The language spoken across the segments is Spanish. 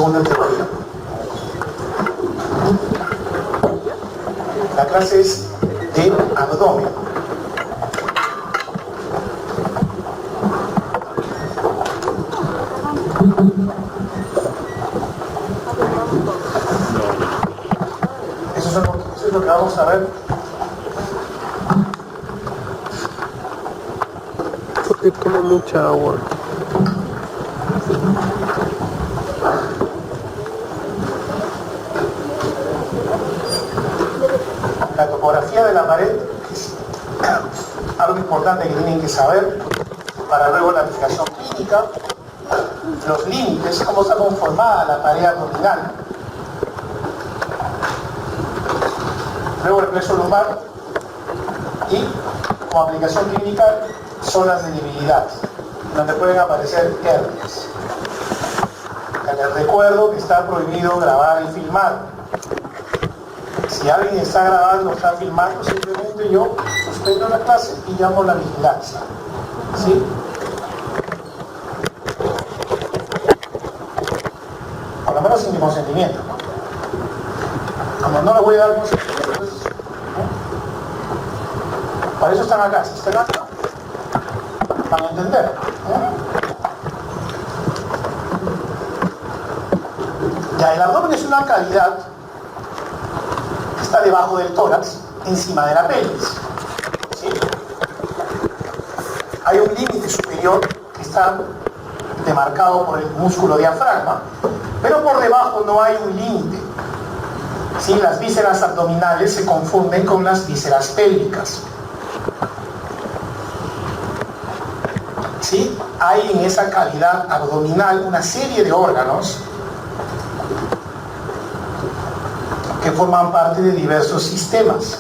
segunda teoría. La clase es de abdomen. Eso es lo que vamos a ver. Porque toma mucha agua. La topografía de la pared es algo importante que tienen que saber para luego la aplicación clínica. Los límites, cómo está conformada la pared abdominal. Luego el plexo lumbar y como aplicación clínica zonas de debilidad donde pueden aparecer hernias. Les recuerdo que está prohibido grabar y filmar. Si alguien está grabando o está filmando, simplemente yo suspendo la clase y llamo la vigilancia. ¿Sí? Por lo menos sin mi consentimiento, ¿no? Como no le voy a dar consentimiento, entonces, ¿no? Para eso están acá. Si están acá, van a entender, ¿no? Ya, el abdomen es una cavidad que está debajo del tórax, encima de la pelvis. ¿Sí? Hay un límite superior que está demarcado por el músculo diafragma, pero por debajo no hay un límite. ¿Sí? Las vísceras abdominales se confunden con las vísceras pélvicas. ¿Sí? Hay en esa cavidad abdominal una serie de órganos que forman parte de diversos sistemas.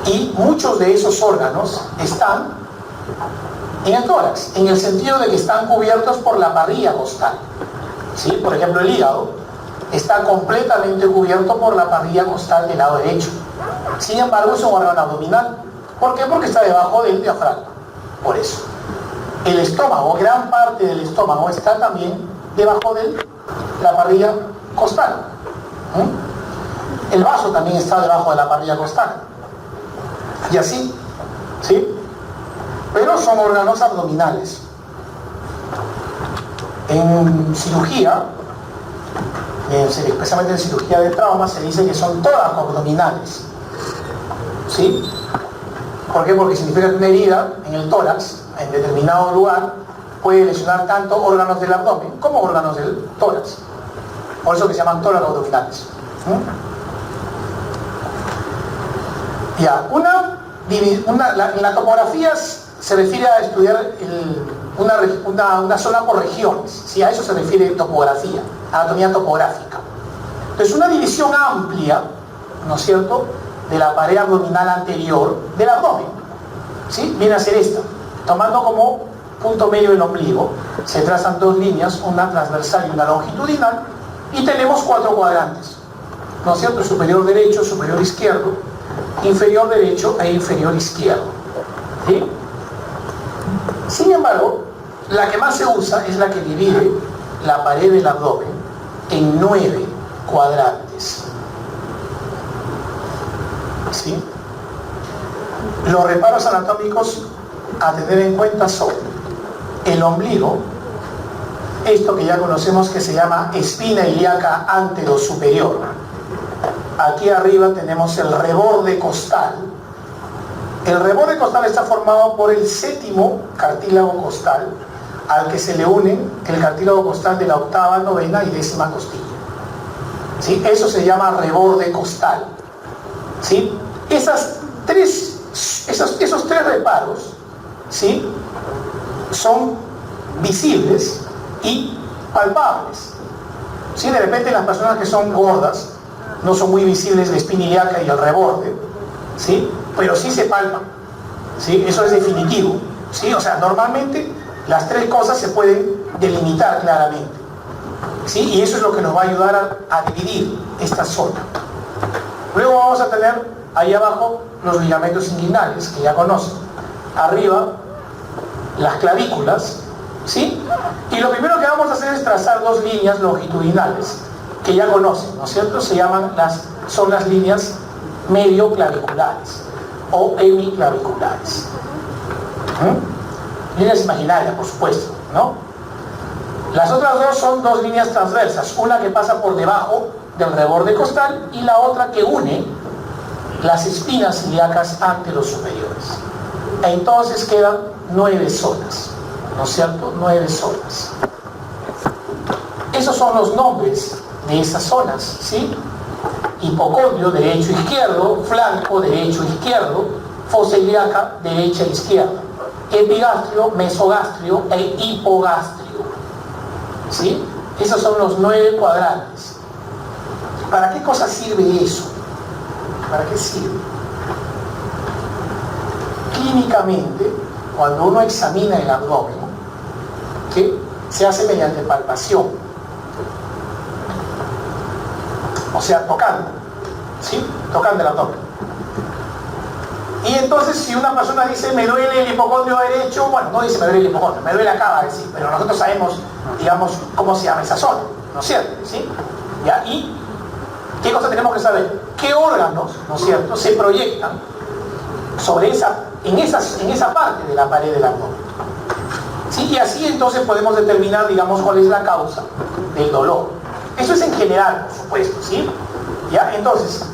Y muchos de esos órganos están en el tórax, en el sentido de que están cubiertos por la parrilla costal. ¿Sí? Por ejemplo, el hígado está completamente cubierto por la parrilla costal del lado derecho. Sin embargo, es un órgano abdominal. ¿Por qué? Porque está debajo del diafragma. Por eso. El estómago, gran parte del estómago está también debajo de la parrilla costal. El vaso también está debajo de la parrilla costal. Y así, ¿sí? Pero son órganos abdominales. En cirugía, especialmente en cirugía de trauma, se dice que son todas abdominales. ¿Sí? ¿Por qué? Porque significa que una herida en el tórax, en determinado lugar, puede lesionar tanto órganos del abdomen como órganos del tórax. Por eso que se llaman tórax abdominales. Ya, la topografía se refiere a estudiar una zona por regiones. ¿Sí? A eso se refiere topografía, anatomía topográfica. Entonces, una división amplia, ¿no es cierto?, de la pared abdominal anterior del abdomen, ¿sí? Viene a ser esta, tomando como punto medio el ombligo, se trazan dos líneas, una transversal y una longitudinal, y tenemos 4 cuadrantes, ¿no es cierto?, superior derecho, superior izquierdo, inferior derecho e inferior izquierdo. ¿Sí? Sin embargo, la que más se usa es la que divide la pared del abdomen en 9 cuadrantes. ¿Sí? Los reparos anatómicos a tener en cuenta son el ombligo, esto que ya conocemos que se llama espina ilíaca antero-superior. Aquí arriba tenemos el reborde costal. El reborde costal está formado por el 7º cartílago costal, al que se le unen el cartílago costal de la 8ª, 9ª y 10ª costilla. ¿Sí? Eso se llama reborde costal. ¿Sí? Esos 3 reparos, ¿sí?, son visibles y palpables. ¿Sí? De repente las personas que son gordas no son muy visibles la espina ilíaca y el reborde, ¿sí?, pero sí se palpan, ¿sí? Eso es definitivo, ¿sí? O sea, normalmente las 3 cosas se pueden delimitar claramente, ¿sí? Y eso es lo que nos va a ayudar a dividir esta zona. Luego vamos a tener ahí abajo los ligamentos inguinales, que ya conocen. Arriba, las clavículas, ¿sí? Y lo primero que vamos a hacer es trazar dos líneas longitudinales que ya conocen, ¿no es cierto? Son las líneas medioclaviculares o hemiclaviculares. Líneas imaginarias, por supuesto, ¿no? Las otras dos son dos líneas transversas, una que pasa por debajo del reborde costal y la otra que une las espinas ilíacas ante los superiores. Entonces quedan 9 zonas, ¿no es cierto? 9 zonas. Esos son los nombres de esas zonas, ¿sí? Hipocondrio, derecho, izquierdo; flanco, derecho, izquierdo; fosa ilíaca, derecha, izquierda; epigastrio, mesogastrio e hipogastrio, ¿sí? Esos son los 9 cuadrantes. ¿Para qué cosa sirve eso? ¿Para qué sirve? Clínicamente, cuando uno examina el abdomen, ¿qué? Se hace mediante palpación, o sea, tocando, ¿sí? Tocando el abdomen. Y entonces, si una persona dice me duele el hipocondrio derecho, bueno, no dice me duele el hipocondrio, me duele acá, va a decir, pero nosotros sabemos, digamos, cómo se llama esa zona, ¿no es cierto? ¿Sí? ¿Ya? Y ¿qué cosa tenemos que saber? ¿Qué órganos, ¿no es cierto?, se proyectan sobre en esa parte de la pared del abdomen? ¿Sí? Y así entonces podemos determinar, digamos, cuál es la causa del dolor. Eso es en general, por supuesto, ¿sí? ¿Ya? Entonces,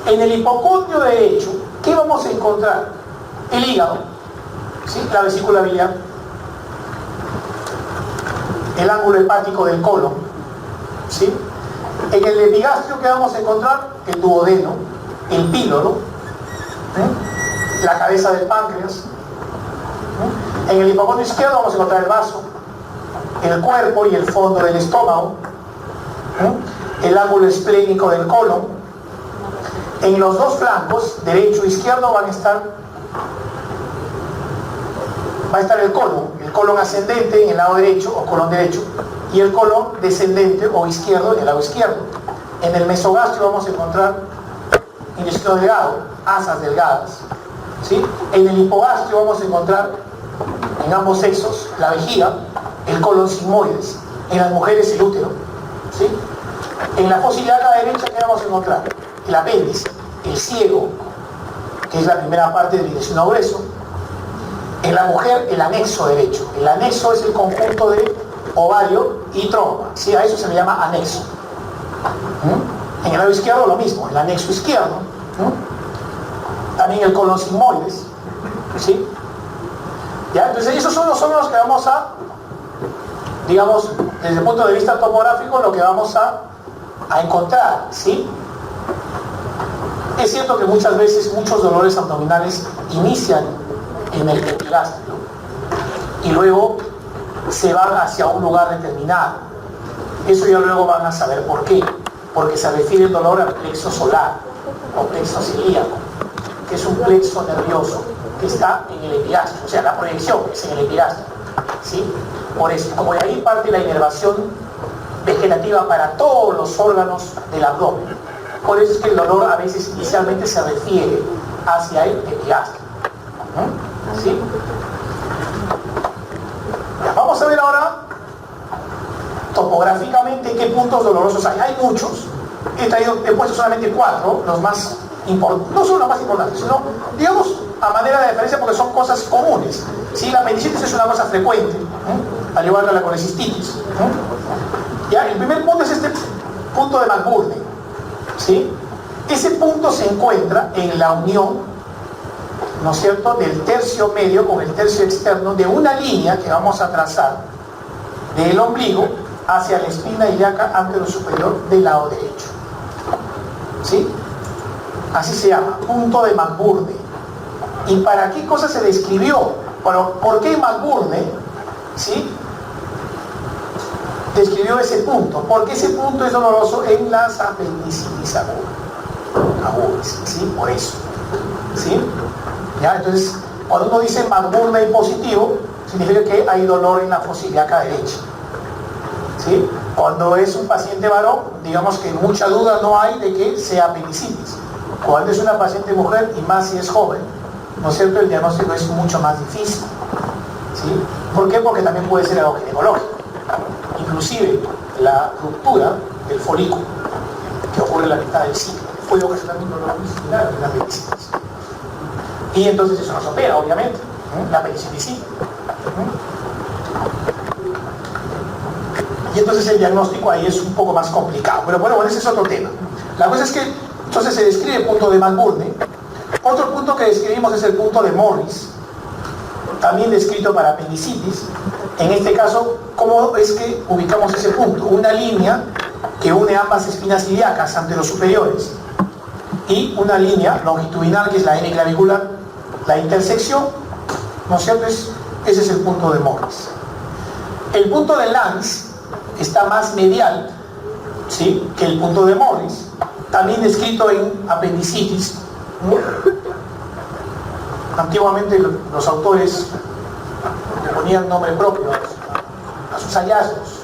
en el hipocondrio derecho, ¿qué vamos a encontrar? El hígado, ¿sí? La vesícula biliar, el ángulo hepático del colon, ¿sí? En el epigastrio, ¿qué vamos a encontrar? El duodeno, el píloro, la cabeza del páncreas. En el hipocondrio izquierdo vamos a encontrar el vaso, el cuerpo y el fondo del estómago, el ángulo esplénico del colon. En los dos flancos, derecho e izquierdo, va a estar el colon ascendente en el lado derecho o colon derecho, y el colon descendente o izquierdo en el lado izquierdo. En el mesogastrio vamos a encontrar intestino delgado, asas delgadas, ¿sí? En el hipogastrio vamos a encontrar en ambos sexos la vejiga, el colon sigmoides; en las mujeres el útero, ¿sí? En la fosa ilíaca derecha, ¿qué vamos a encontrar? El apéndice, el ciego, que es la primera parte del intestino grueso. En la mujer, el anexo derecho. El anexo es el conjunto de ovario y trompa, ¿sí? A eso se le llama anexo. En el lado izquierdo lo mismo, el anexo izquierdo. También el colon sigmoides, ¿sí? ¿Ya? Entonces esos son los órganos que vamos a, digamos, desde el punto de vista topográfico, lo que vamos a encontrar, ¿sí? Es cierto que muchas veces muchos dolores abdominales inician en el epigastrio y luego se van hacia un lugar determinado. Eso ya luego van a saber por qué. Porque se refiere el dolor al plexo solar o plexo celíaco, que es un plexo nervioso que está en el epigastrio, o sea, la proyección es en el epigastrio, ¿sí? Por eso, como de ahí parte la inervación vegetativa para todos los órganos del abdomen. Por eso es que el dolor a veces inicialmente se refiere hacia el epigastrio, ¿sí? Ya, vamos a ver ahora topográficamente qué puntos dolorosos hay. Hay muchos. He puesto solamente 4, los más importantes. No son los más importantes, sino, digamos, a manera de referencia, porque son cosas comunes. ¿Sí? La apendicitis es una cosa frecuente, al igual que la colecistitis. Ya, el primer punto es este punto de McBurney, ¿sí? Ese punto se encuentra en la unión, ¿no es cierto?, del tercio medio con el tercio externo de una línea que vamos a trazar del ombligo hacia la espina ilíaca antero superior del lado derecho, ¿sí? Así se llama, punto de McBurney. ¿Y para qué cosa se describió? ¿Por qué McBurney, ¿sí?, describió ese punto? Porque ese punto es doloroso en las apendicitis agudas, ¿sí? Por eso, ¿sí? ¿Ya? Entonces, cuando uno dice McBurney positivo, significa que hay dolor en la fosa ilíaca derecha, ¿sí? Cuando es un paciente varón, digamos que mucha duda no hay de que sea apendicitis. Cuando es una paciente mujer, y más si es joven, ¿no es cierto?, el diagnóstico es mucho más difícil, ¿sí? ¿Por qué? Porque también puede ser algo ginecológico. Inclusive la ruptura del folículo que ocurre en la mitad del ciclo puede ocasionar un dolor muy similar en la apendicitis. Y entonces eso nos opera, obviamente, la apendicitis sí. Y entonces el diagnóstico ahí es un poco más complicado. Pero bueno, ese es otro tema. La cosa es que entonces se describe el punto de McBurney. Otro punto que describimos es el punto de Morris, también descrito para apendicitis. En este caso, ¿cómo es que ubicamos ese punto? Una línea que une ambas espinas ilíacas anterosuperiores y una línea longitudinal que es la N clavicular, la intersección, ¿no es cierto? Ese es el punto de Morris. El punto de Lanz está más medial, ¿sí?, que el punto de Morris, también descrito en apendicitis. Antiguamente los autores le ponían nombre propio a sus hallazgos,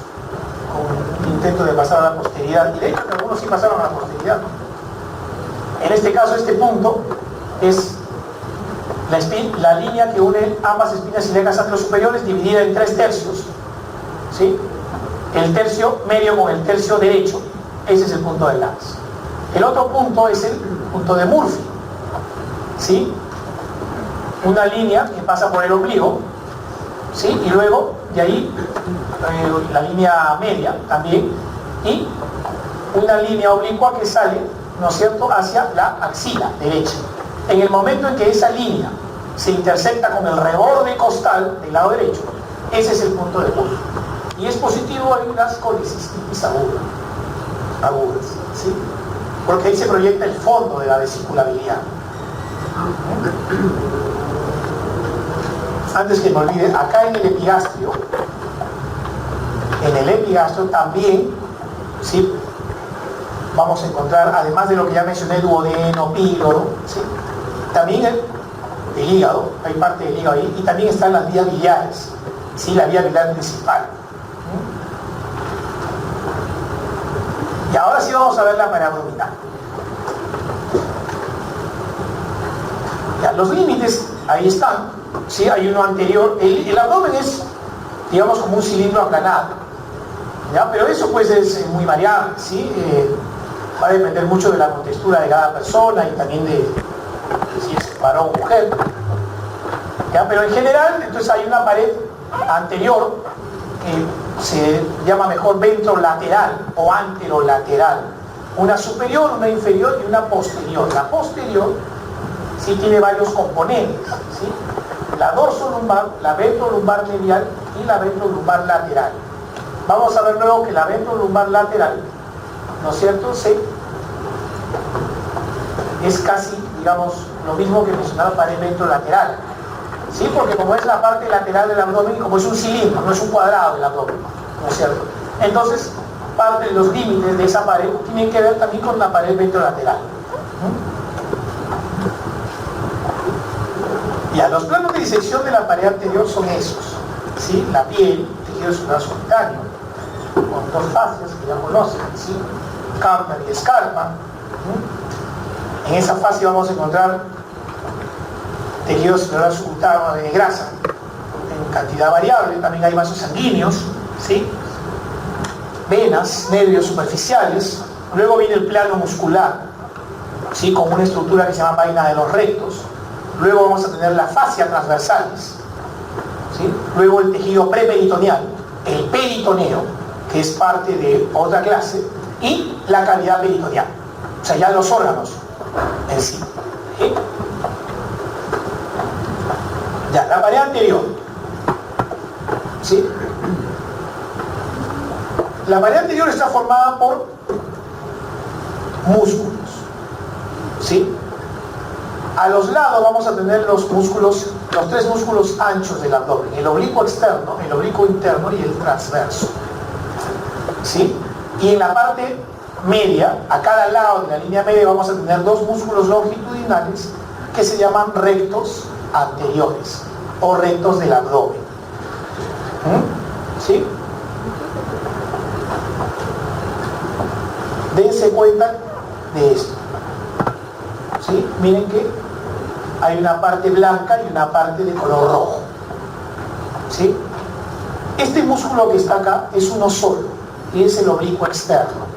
con un intento de pasar a la posteridad, y de hecho algunos sí pasaron a la posteridad. En este caso, este punto es la línea que une ambas espinas ilíacas anterosuperiores dividida en 3 tercios, ¿sí? El tercio medio con el tercio derecho, ese es el punto de Lanz. El otro punto es el punto de Murphy, ¿sí? Una línea que pasa por el ombligo, ¿sí? Y luego de ahí la línea media también, y una línea oblicua que sale, ¿no es cierto?, hacia la axila derecha. En el momento en que esa línea se intersecta con el reborde costal del lado derecho, ese es el punto de Murphy. Y es positivo en las colicistitis agudas, ¿sí? Porque ahí se proyecta el fondo de la vesícula biliar. Antes que me olvide, acá en el epigastrio también, ¿sí?, vamos a encontrar, además de lo que ya mencioné, duodeno, píloro, ¿sí?, también el hígado, hay parte del hígado ahí, y también están las vías biliares, ¿sí?, la vía biliar principal. Y ahora sí vamos a ver la pared abdominal. Ya, los límites ahí están, ¿sí? Hay uno anterior. El abdomen es, digamos, como un cilindro aplanado, ¿ya? Pero eso pues es muy variable, ¿sí? Va a depender mucho de la contextura de cada persona y también de si es varón o mujer, ¿ya? Pero en general, entonces hay una pared anterior que se llama mejor ventrolateral o anterolateral, una superior, una inferior y una posterior. La posterior sí tiene varios componentes, ¿sí? La dorsolumbar, la ventrolumbar medial y la ventrolumbar lateral. Vamos a ver luego que la ventrolumbar lateral, ¿no es cierto?, es casi, digamos, lo mismo que mencionaba para el ventrolateral, ¿sí? Porque como es la parte lateral del abdomen, como es un cilindro, no es un cuadrado el abdomen, ¿no es cierto? Entonces, parte de los límites de esa pared tienen que ver también con la pared ventrolateral. Ya, los planos de disección de la pared anterior son esos, ¿sí? La piel, tejido celular subcutáneo, con 2 fascias que ya conocen, ¿sí?, Camper y Scarpa. En esa fascia vamos a encontrar tejido celular subcutáneo de grasa en cantidad variable, también hay vasos sanguíneos, ¿sí?, venas, nervios superficiales. Luego viene el plano muscular, ¿sí?, con una estructura que se llama vaina de los rectos. Luego vamos a tener la fascia transversalis, ¿sí? Luego el tejido preperitoneal, el peritoneo, que es parte de otra clase, y la cavidad peritoneal, o sea, ya los órganos en sí, ¿sí? Ya, la pared anterior, ¿sí? La pared anterior está formada por músculos, ¿sí? A los lados vamos a tener los músculos, los 3 músculos anchos del abdomen, el oblicuo externo, el oblicuo interno y el transverso, ¿sí? Y en la parte media, a cada lado de la línea media, vamos a tener 2 músculos longitudinales que se llaman rectos anteriores o rectos del abdomen, ¿sí? Dense cuenta de esto, ¿sí? Miren que hay una parte blanca y una parte de color rojo, ¿sí? Este músculo que está acá es uno solo, y es el oblicuo externo.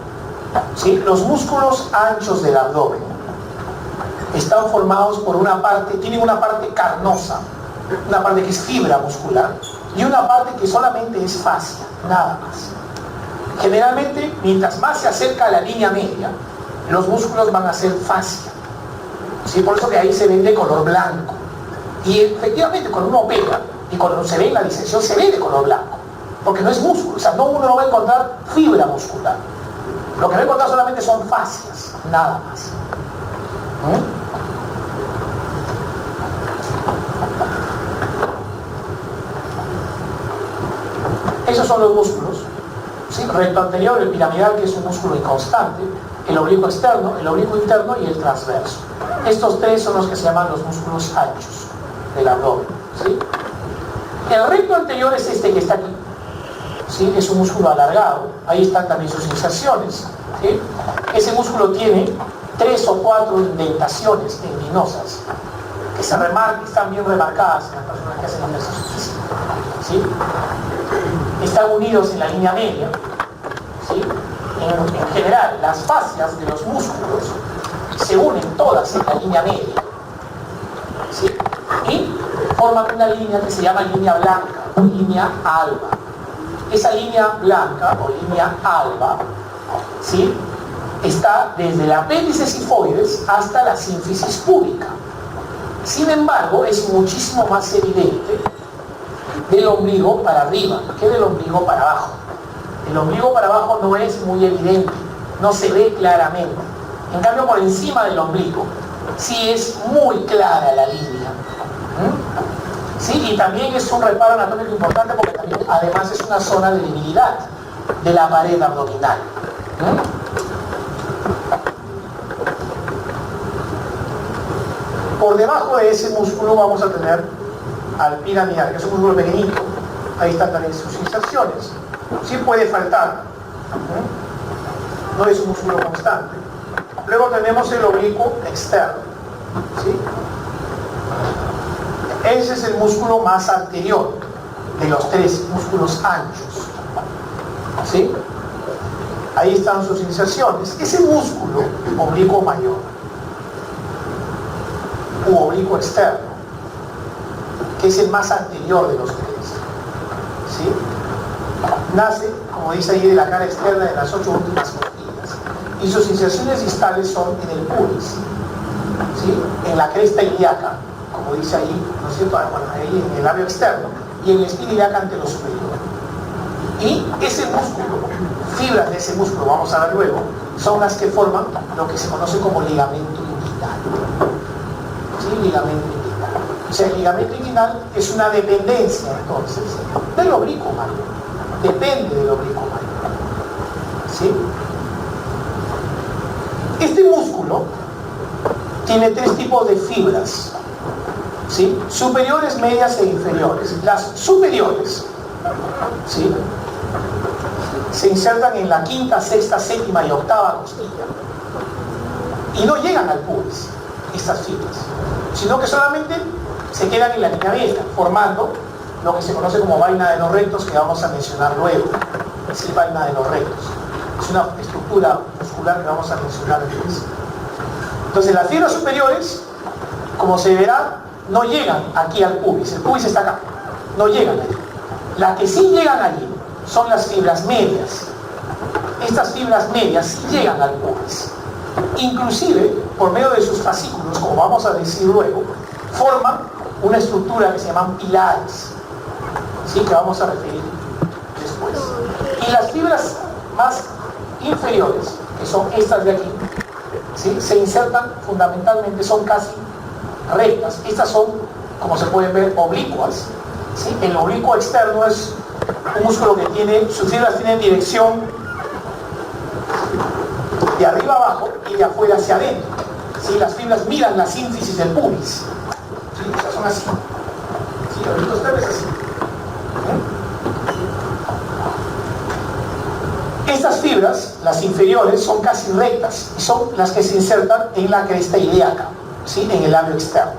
¿Sí? Los músculos anchos del abdomen están formados por una parte, tienen una parte carnosa, una parte que es fibra muscular, y una parte que solamente es fascia, nada más. Generalmente, mientras más se acerca a la línea media, los músculos van a ser fascia. ¿Sí? Por eso que ahí se ven de color blanco. Y efectivamente, cuando uno opera, y cuando se ve en la disección, se ve de color blanco. Porque no es músculo, o sea, uno no va a encontrar fibra muscular. Lo que va a encontrar solamente son fascias, nada más. Esos son los músculos. ¿Sí? Recto anterior, el piramidal, que es un músculo inconstante, el oblicuo externo, el oblicuo interno y el transverso. Estos tres son los que se llaman los músculos anchos del abdomen. ¿Sí? El recto anterior es este que está aquí. ¿Sí? Es un músculo alargado, ahí están también sus inserciones. ¿Sí? Ese músculo tiene 3 o 4 indentaciones tendinosas que se remarcan, están bien remarcadas en las personas que hacen ejercicio. ¿Sí? Están unidos en la línea media. ¿Sí? En general, las fascias de los músculos se unen todas en la línea media. ¿Sí? Y forman una línea que se llama línea blanca o línea alba. Esa línea blanca o línea alba, ¿sí? Está desde el apéndice sifoides hasta la sínfisis púbica. Sin embargo, es muchísimo más evidente del ombligo para arriba que del ombligo para abajo. El ombligo para abajo no es muy evidente, no se ve claramente. En cambio, por encima del ombligo sí es muy clara la línea. ¿Sí? Y también es un reparo anatómico importante porque también además es una zona de debilidad de la pared abdominal. Por debajo de ese músculo vamos a tener al piramidal, que es un músculo pequeñito. Ahí están también sus inserciones. Sí puede faltar. No es un músculo constante. Luego tenemos el oblicuo externo. ¿Sí? Ese es el músculo más anterior de los tres músculos anchos. ¿Sí? Ahí están sus inserciones. Ese músculo, oblicuo mayor u oblicuo externo, que es el más anterior de los tres, ¿sí? Nace, como dice ahí, de la cara externa de las 8 últimas costillas, y sus inserciones distales son en el pubis, ¿sí? En la cresta ilíaca, como dice ahí, ¿no es cierto? Bueno, ahí en el labio externo, y en la espina ilíaca ante lo superior. Y ese músculo, fibras de ese músculo, vamos a ver luego, son las que forman lo que se conoce como ligamento inguinal. ¿Sí? Ligamento inguinal. O sea, el ligamento inguinal es una dependencia, entonces, del oblicuo mayor. Depende del oblicuo mayor. ¿Sí? Este músculo tiene 3 tipos de fibras. ¿Sí? Superiores, medias e inferiores. Las superiores, ¿sí?, se insertan en la quinta, sexta, séptima y octava costilla y no llegan al pubis estas fibras, sino que solamente se quedan en la línea media, formando lo que se conoce como vaina de los rectos, que vamos a mencionar luego. Sí, vaina de los rectos es una estructura muscular que vamos a mencionar después. Entonces las fibras superiores, como se verá, no llegan aquí al pubis. El pubis está acá, no llegan allí. Las que sí llegan allí son las fibras medias. Estas fibras medias sí llegan al pubis. Inclusive, por medio de sus fascículos, como vamos a decir luego, forman una estructura que se llaman pilares, ¿sí?, que vamos a referir después. Y las fibras más inferiores, que son estas de aquí, ¿sí?, se insertan fundamentalmente, son casi rectas. Estas son, como se pueden ver, oblicuas. ¿Sí? El oblicuo externo es un músculo que tiene, sus fibras tienen dirección de arriba abajo y de afuera hacia adentro. ¿Sí? Las fibras miran la sínfisis del pubis. ¿Sí? O sea, son así. ¿Sí? El oblicuo externo es así. Estas fibras, las inferiores, son casi rectas y son las que se insertan en la cresta ilíaca, ¿sí?, en el labio externo,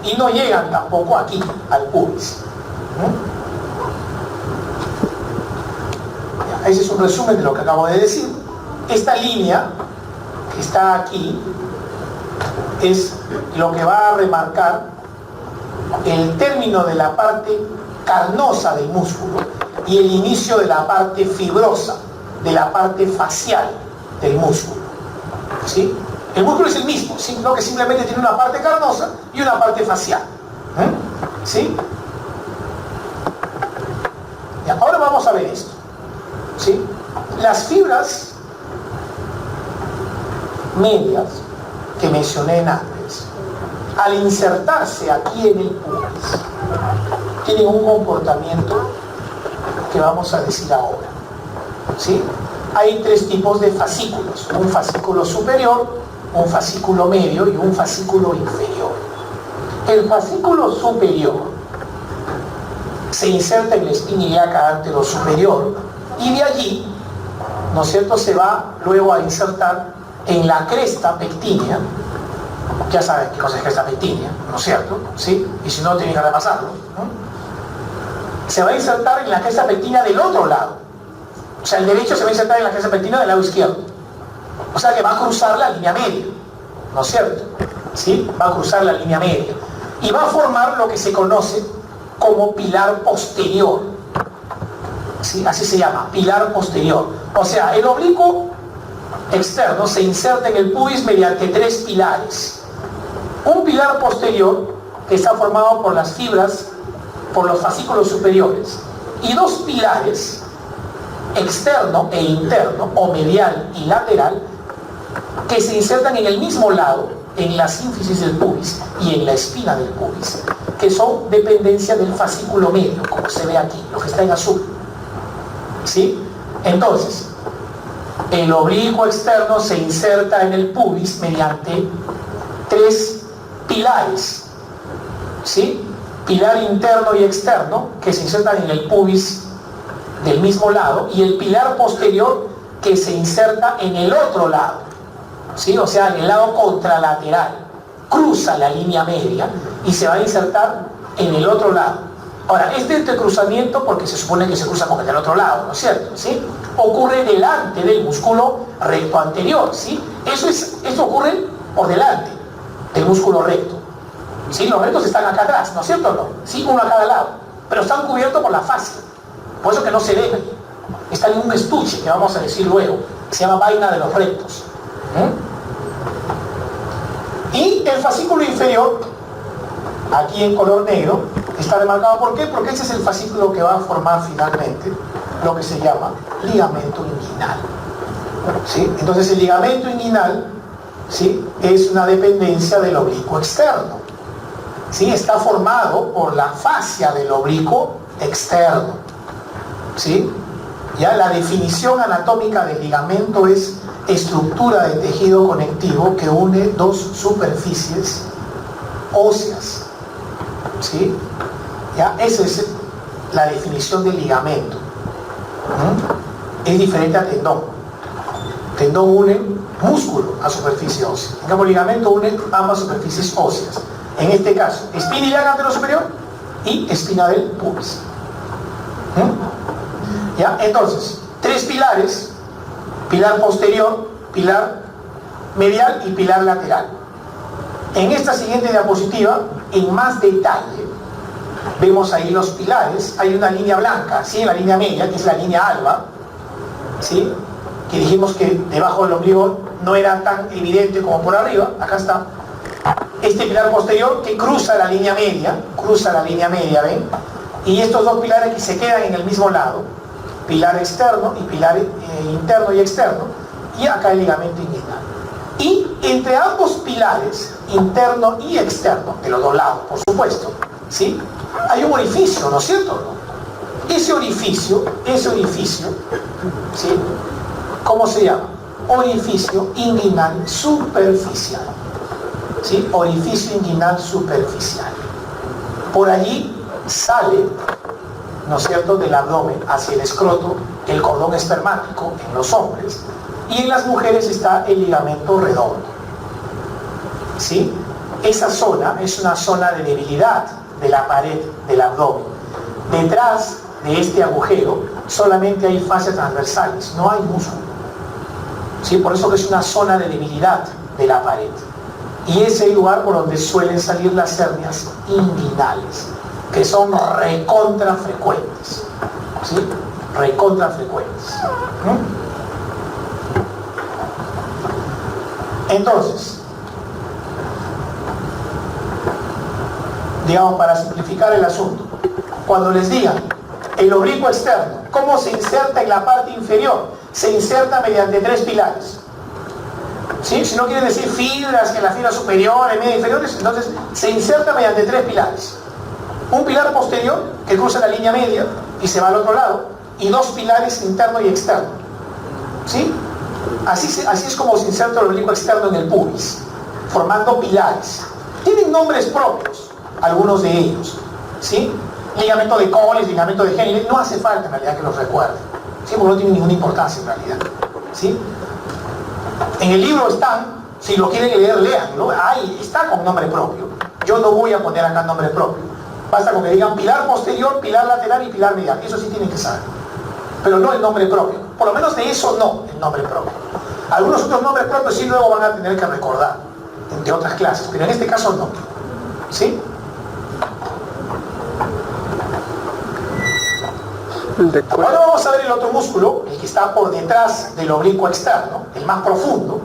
y no llegan tampoco aquí al pubis. Ese es un resumen de lo que acabo de decir. Esta línea que está aquí es lo que va a remarcar el término de la parte carnosa del músculo y el inicio de la parte fibrosa, de la parte facial del músculo. ¿Sí? El músculo es el mismo, sino que simplemente tiene una parte carnosa y una parte facial. ¿Sí? Ya, ahora vamos a ver esto. ¿Sí? Las fibras medias que mencioné antes, al insertarse aquí en el pubis, tienen un comportamiento que vamos a decir ahora. ¿Sí? Hay tres tipos de fascículos: un fascículo superior, un fascículo medio y un fascículo inferior. El fascículo superior se inserta en la espina ilíaca anterosuperior y de allí, ¿no es cierto?, se va luego a insertar en la cresta pectínea. Ya saben qué cosa es cresta pectínea, ¿no es cierto? ¿Sí? Y si no, tienen que repasarlo, ¿no? Se va a insertar en la cresta pectínea del otro lado. O sea, el derecho se va a insertar en la cresta pectínea del lado izquierdo. O sea que va a cruzar la línea media, ¿no es cierto? ¿Sí? Va a cruzar la línea media. Y va a formar lo que se conoce como pilar posterior. ¿Sí? Así se llama, pilar posterior. O sea, el oblicuo externo se inserta en el pubis mediante tres pilares. Un pilar posterior que está formado por las fibras, por los fascículos superiores, y dos pilares, externo e interno, o medial y lateral, que se insertan en el mismo lado, en la sínfisis del pubis y en la espina del pubis, que son dependencia del fascículo medio, como se ve aquí, lo que está en azul. ¿Sí? Entonces, el oblicuo externo se inserta en el pubis mediante tres pilares. ¿Sí? Pilar interno y externo, que se insertan en el pubis del mismo lado, y el pilar posterior, que se inserta en el otro lado. ¿Sí? O sea, en el lado contralateral. Cruza la línea media y se va a insertar en el otro lado. Ahora, este entrecruzamiento, porque se supone que se cruza con el del otro lado, ¿no es cierto? ¿Sí? Ocurre delante del músculo recto anterior, ¿sí? Eso ocurre por delante del músculo recto. ¿Sí? Los rectos están acá atrás, ¿no es cierto o no? Sí, uno a cada lado, pero están cubiertos por la fascia. Por eso que no se ven. Están en un estuche, que vamos a decir luego, que se llama vaina de los rectos. Y el fascículo inferior, aquí en color negro, está remarcado. ¿Por qué? Porque ese es el fascículo que va a formar finalmente lo que se llama ligamento inguinal. ¿Sí? Entonces el ligamento inguinal, ¿sí?, es una dependencia del oblicuo externo. ¿Sí? Está formado por la fascia del oblicuo externo. ¿Sí? Ya la definición anatómica del ligamento es estructura de tejido conectivo que une dos superficies óseas. ¿Sí? ¿Ya? Esa es la definición del ligamento. Es diferente a tendón. Tendón une músculo a superficie ósea. En cambio, ligamento une ambas superficies óseas. En este caso, espina ilíaca anterosuperior y espina del pubis. ¿Ya? Entonces, tres pilares: pilar posterior, pilar medial y pilar lateral. En esta siguiente diapositiva, en más detalle, vemos ahí los pilares. Hay una línea blanca, ¿sí?, en la línea media, que es la línea alba, ¿sí?, que dijimos que debajo del ombligo no era tan evidente como por arriba. Acá está este pilar posterior que cruza la línea media, ¿ven? Y estos dos pilares que se quedan en el mismo lado, pilar externo y pilar interno y externo, y acá el ligamento inguinal. Y entre ambos pilares, interno y externo, de los dos lados, por supuesto, ¿sí?, hay un orificio, ¿no es cierto? Ese orificio, ¿sí?, ¿cómo se llama? Orificio inguinal superficial. ¿Sí? Orificio inguinal superficial. Por allí sale, ¿no es cierto?, del abdomen hacia el escroto el cordón espermático en los hombres, y en las mujeres está el ligamento redondo. ¿Sí? Esa zona es una zona de debilidad de la pared del abdomen. Detrás de este agujero solamente hay fascias transversales, no hay músculo. ¿Sí? Por eso que es una zona de debilidad de la pared. Y es el lugar por donde suelen salir las hernias inguinales, que son recontra frecuentes. ¿Sí? Recontra frecuentes. Entonces, digamos, para simplificar el asunto, cuando les digan el oblicuo externo, ¿cómo se inserta en la parte inferior? Se inserta mediante 3 pilares. ¿Sí? Si no quieren decir fibras, que la fibra superior, en media inferiores, entonces se inserta mediante 3 pilares. Un pilar posterior que cruza la línea media y se va al otro lado, y 2 pilares interno y externo. ¿Sí? Así es como se inserta el oblicuo externo en el pubis, formando pilares. Tienen nombres propios, algunos de ellos. ¿Sí? Ligamento de Colles, ligamento de Henle, no hace falta en realidad que los recuerden. ¿Sí? Porque no tiene ninguna importancia en realidad. ¿Sí? En el libro están, si lo quieren leer, léanlo. Ahí está con nombre propio. Yo no voy a poner acá nombre propio. Basta con que digan pilar posterior, pilar lateral y pilar medial. Eso sí tienen que saber. Pero no el nombre propio. Por lo menos de eso no, el nombre propio. Algunos otros nombres propios sí luego van a tener que recordar de otras clases, pero en este caso no. ¿Sí? Ahora vamos a ver el otro músculo, el que está por detrás del oblicuo externo, el más profundo,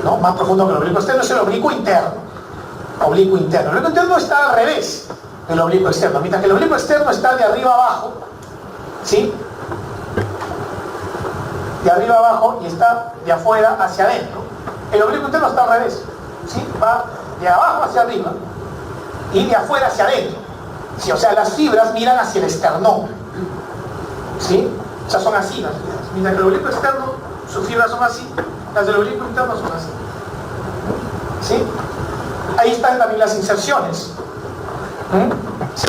¿no? Más profundo que el oblicuo externo es el oblicuo interno. Oblicuo interno. El oblicuo interno está al revés del oblicuo externo, mientras que el oblicuo externo está de arriba abajo, ¿sí? De arriba abajo y está de afuera hacia adentro. El oblicuo interno está al revés, ¿sí? Va de abajo hacia arriba y de afuera hacia adentro. ¿Sí? O sea, las fibras miran hacia el esternón. ¿Sí? O sea, son así las fibras. Mientras que el oblicuo externo, sus fibras son así, las del oblicuo interno son así. ¿Sí? Ahí están también las inserciones. ¿Sí?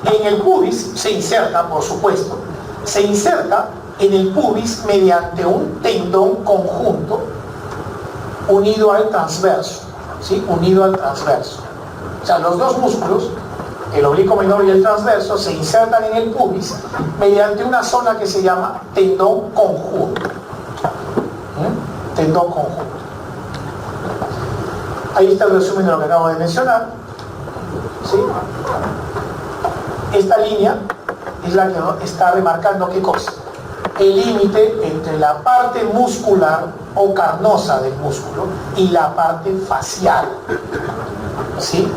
En el pubis se inserta, por supuesto, se inserta en el pubis mediante un tendón conjunto unido al transverso. ¿Sí? Unido al transverso. O sea, los dos músculos, el oblicuo menor y el transverso, se insertan en el pubis mediante una zona que se llama tendón conjunto. Tendón conjunto. Ahí está el resumen de lo que acabo de mencionar. ¿Sí? Esta línea es la que está remarcando ¿qué cosa? El límite entre la parte muscular o carnosa del músculo y la parte facial. ¿Sí?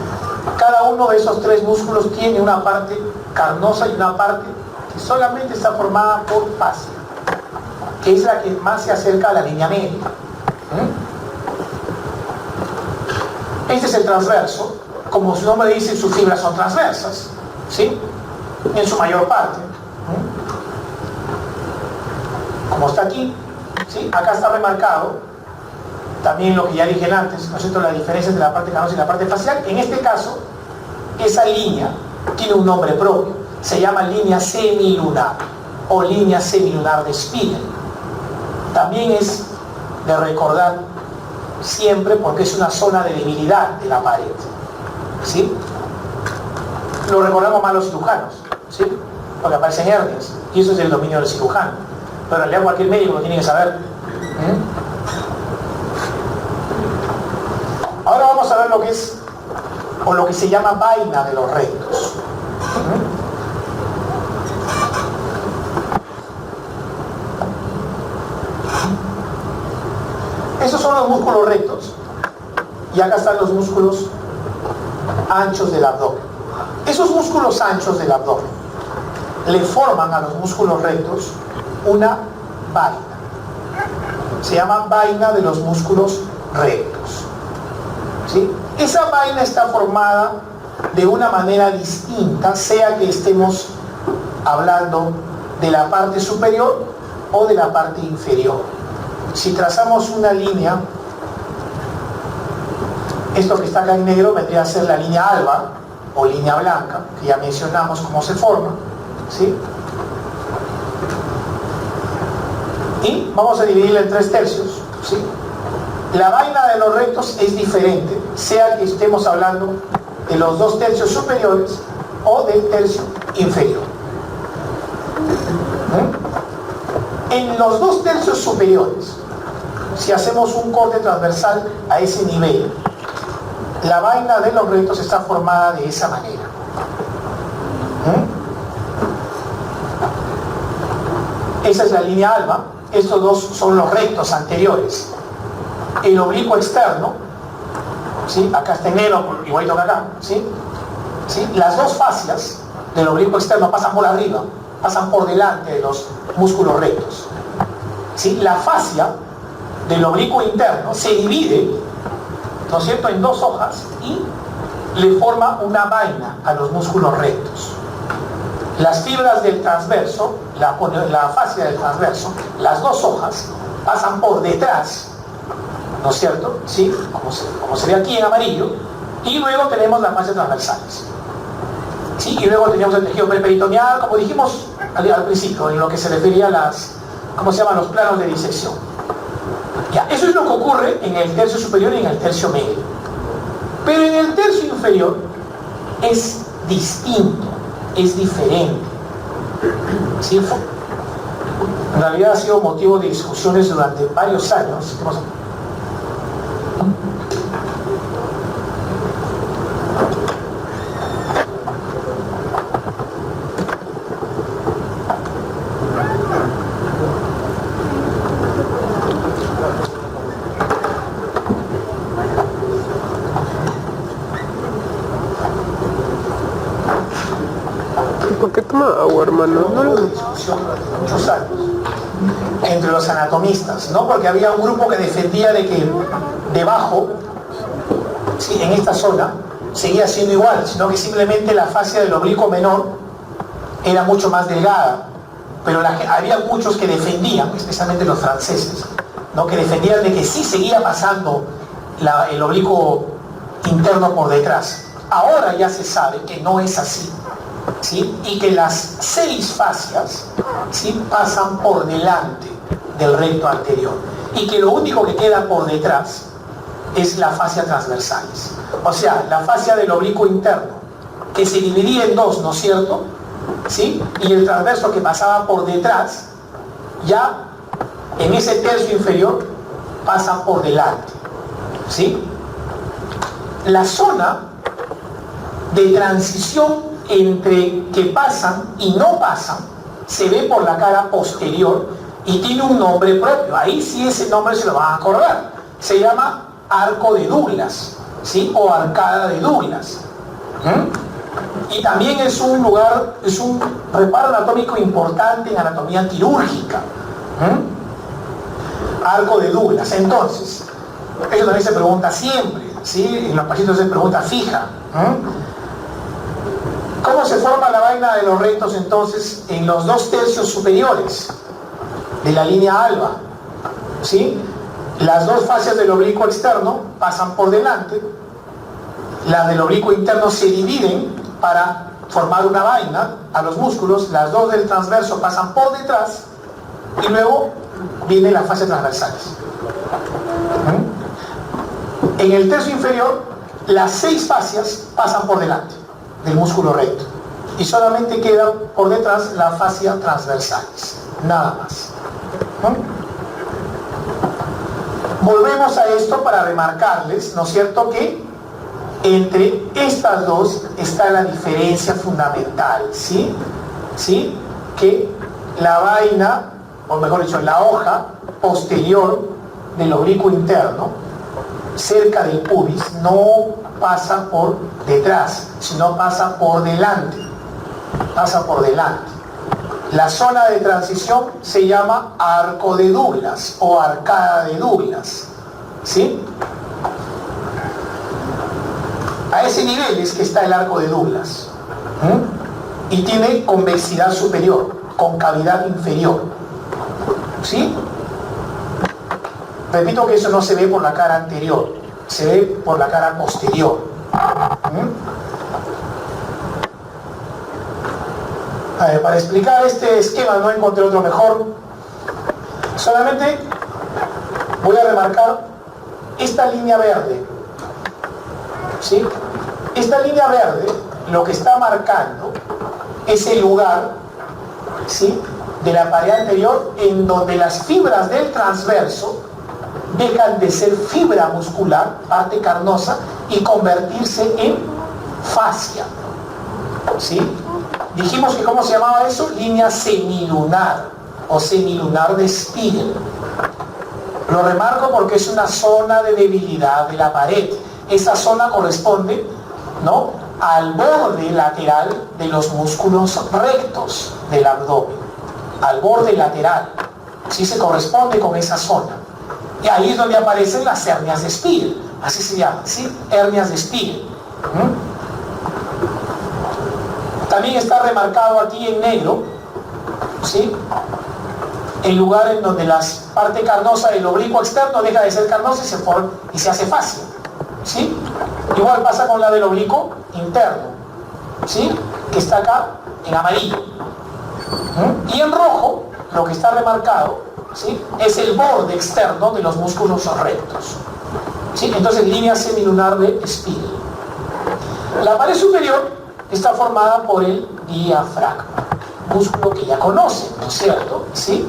Cada uno de esos 3 músculos tiene una parte carnosa y una parte que solamente está formada por fascia, que es la que más se acerca a la línea media. Este es el transverso. Como su nombre dice, sus fibras son transversas, ¿sí? En su mayor parte. Como está aquí, ¿sí? Acá está remarcado también lo que ya dije antes, ¿no es cierto?, la diferencia entre la parte carnosa y la parte facial. En este caso, esa línea tiene un nombre propio, se llama línea semilunar o línea semilunar de Spiegel. También es de recordar siempre porque es una zona de debilidad de la pared. ¿Sí? Lo recordamos más los cirujanos, ¿sí? Porque aparecen hernias y eso es el dominio del cirujano, pero en realidad cualquier médico lo tiene que saber. Ahora vamos a ver lo que es o lo que se llama vaina de los rectos. Esos son los músculos rectos y acá están los músculos anchos del abdomen. Esos músculos anchos del abdomen le forman a los músculos rectos una vaina. Se llama vaina de los músculos rectos. ¿Sí? Esa vaina está formada de una manera distinta, sea que estemos hablando de la parte superior o de la parte inferior. Si trazamos una línea, esto que está acá en negro vendría a ser la línea alba o línea blanca, que ya mencionamos cómo se forma, ¿sí? Y vamos a dividirla en 3/3, ¿sí? La vaina de los rectos es diferente, sea que estemos hablando de los 2/3 superiores o del tercio inferior. En los 2/3 superiores, si hacemos un corte transversal a ese nivel, la vaina de los rectos está formada de esa manera. Esa es la línea alba. Estos dos son los rectos anteriores. El oblicuo externo, ¿sí? Acá está en negro, igualito que acá, ¿sí? ¿Sí? Las dos fascias del oblicuo externo pasan por arriba, pasan por delante de los músculos rectos, ¿sí? La fascia del oblicuo interno se divide, ¿no es cierto?, en dos hojas y le forma una vaina a los músculos rectos. Las fibras del transverso, la fascia del transverso, las dos hojas pasan por detrás, ¿no es cierto?, ¿sí?, como se ve aquí en amarillo, y luego tenemos las fascias transversales, ¿sí? Y luego tenemos el tejido periperitoneal, como dijimos al principio, en lo que se refería a las, ¿cómo se llaman?, los planos de disección. Ya, eso es lo que ocurre en el tercio superior y en el tercio medio. Pero en el tercio inferior es distinto, es diferente. ¿Sí? En realidad ha sido motivo de discusiones durante varios años. ¿Qué pasa? ¿Por qué toma agua, hermano? No lo... Discusión durante muchos años entre los anatomistas, ¿no? Porque había un grupo que defendía de que debajo, ¿sí?, en esta zona, seguía siendo igual, sino que simplemente la fascia del oblicuo menor era mucho más delgada. Pero había muchos que defendían, especialmente los franceses, ¿no?, que defendían de que sí seguía pasando el oblicuo interno por detrás. Ahora ya se sabe que no es así, ¿sí?, y que las 6 fascias, ¿sí?, pasan por delante del recto anterior, y que lo único que queda por detrás es la fascia transversalis, o sea, la fascia del oblicuo interno, que se dividía en dos, ¿no es cierto?, ¿sí?, y el transverso que pasaba por detrás, ya en ese tercio inferior pasa por delante, ¿sí? La zona de transición entre que pasan y no pasan se ve por la cara posterior y tiene un nombre propio. Ahí sí ese nombre se lo van a acordar. Se llama arco de Douglas, ¿sí?, o arcada de Douglas. Y también es un lugar, es un reparo anatómico importante en anatomía quirúrgica. Arco de Douglas. Entonces, eso también se pregunta siempre, ¿sí?, en los pacientes se pregunta fija. ¿Cómo se forma la vaina de los rectos entonces en los 2/3 superiores de la línea alba? ¿Sí? Las dos fascias del oblicuo externo pasan por delante, las del oblicuo interno se dividen para formar una vaina a los músculos, las dos del transverso pasan por detrás y luego viene la fascia transversales. En el tercio inferior, las 6 fascias pasan por delante del músculo recto y solamente queda por detrás la fascia transversalis, nada más. Volvemos a esto para remarcarles, ¿no es cierto?, que entre estas dos está la diferencia fundamental, ¿sí? ¿Sí? Que la vaina, o mejor dicho, la hoja posterior del oblicuo interno, cerca del pubis, no pasa por detrás, sino pasa por delante. Pasa por delante. La zona de transición se llama arco de Douglas o arcada de Douglas, ¿sí? A ese nivel es que está el arco de Douglas. Y tiene convexidad superior, concavidad inferior, ¿sí? Repito que eso no se ve por la cara anterior, se ve por la cara posterior. A ver, para explicar este esquema no encontré otro mejor. Solamente voy a remarcar esta línea verde, ¿sí? Esta línea verde lo que está marcando es el lugar, ¿sí?, de la pared anterior en donde las fibras del transverso dejan de ser fibra muscular, parte carnosa, y convertirse en fascia. ¿Sí? Dijimos que ¿cómo se llamaba eso? Línea semilunar o semilunar de Spiegel. Lo remarco porque es una zona de debilidad de la pared. Esa zona corresponde, ¿no?, al borde lateral de los músculos rectos del abdomen. Al borde lateral. Sí se corresponde con esa zona. Y ahí es donde aparecen las hernias de Spiegel. Así se llaman, ¿sí? Hernias de Spiegel. También está remarcado aquí en negro, ¿sí?, el lugar en donde la parte carnosa del oblicuo externo deja de ser carnosa y se hace fascia, ¿sí? Igual pasa con la del oblicuo interno, ¿sí?, que está acá en amarillo. Y en rojo, lo que está remarcado, ¿sí?, es el borde externo de los músculos rectos, ¿sí? Entonces, línea semilunar de Spiegel. La pared superior está formada por el diafragma, músculo que ya conocen, ¿no es cierto? ¿Sí?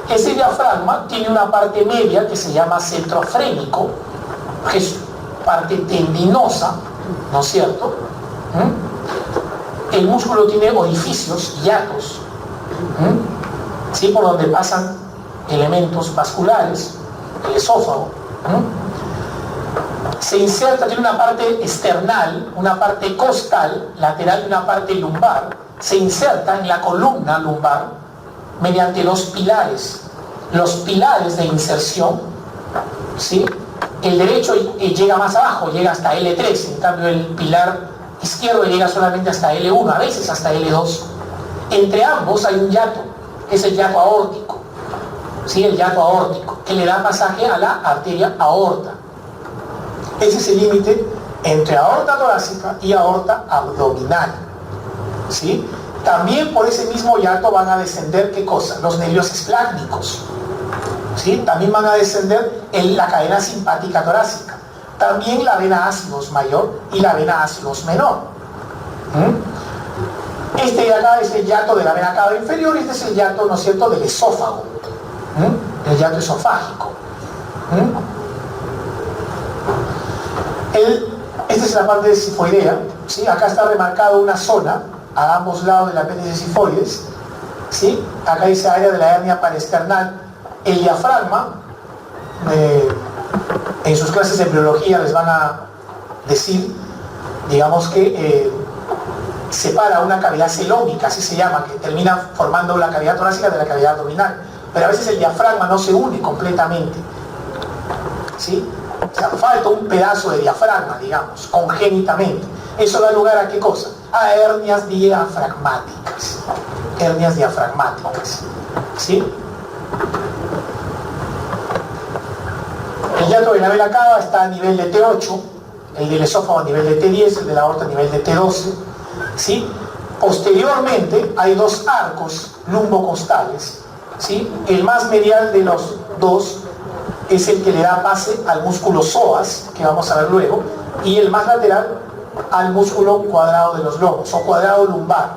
Ese diafragma tiene una parte media que se llama centrofrénico, que es parte tendinosa, ¿no es cierto? El músculo tiene orificios, hiatos, ¿sí?, por donde pasan elementos vasculares, el esófago. Se inserta, tiene una parte external, una parte costal, lateral y una parte lumbar. Se inserta en la columna lumbar mediante los pilares de inserción, ¿sí? El derecho llega más abajo, llega hasta L3, en cambio el pilar izquierdo llega solamente hasta L1, a veces hasta L2. Entre ambos hay un hiato, que es el hiato aórtico, ¿sí?, el hiato aórtico, que le da pasaje a la arteria aorta. Ese es el límite entre aorta torácica y aorta abdominal, ¿sí? También por ese mismo hiato van a descender, ¿qué cosa? Los nervios esplácnicos, ¿sí? También van a descender la cadena simpática torácica, también la vena ácidos mayor y la vena ácidos menor. Este de acá es el hiato de la vena cava inferior y este es el hiato, ¿no es cierto?, del esófago, el hiato esofágico. Esta es la parte sifoidea, ¿sí? Acá está remarcado una zona a ambos lados del apéndice sifoides, ¿sí? Acá dice área de la hernia paraesternal. El diafragma, en sus clases de embriología les van a decir, digamos que separa una cavidad celómica, así se llama, que termina formando la cavidad torácica de la cavidad abdominal, pero a veces el diafragma no se une completamente, ¿sí? O sea, falta un pedazo de diafragma, digamos, congénitamente. Eso da lugar a ¿qué cosa? A hernias diafragmáticas. Hernias diafragmáticas, ¿sí? El hiato de la vena cava está a nivel de T8, el del esófago a nivel de T10, el de la aorta a nivel de T12, ¿sí? Posteriormente hay dos arcos lumbocostales, ¿sí? El más medial de los dos es el que le da base al músculo psoas, que vamos a ver luego, y el más lateral al músculo cuadrado de los lomos, o cuadrado lumbar,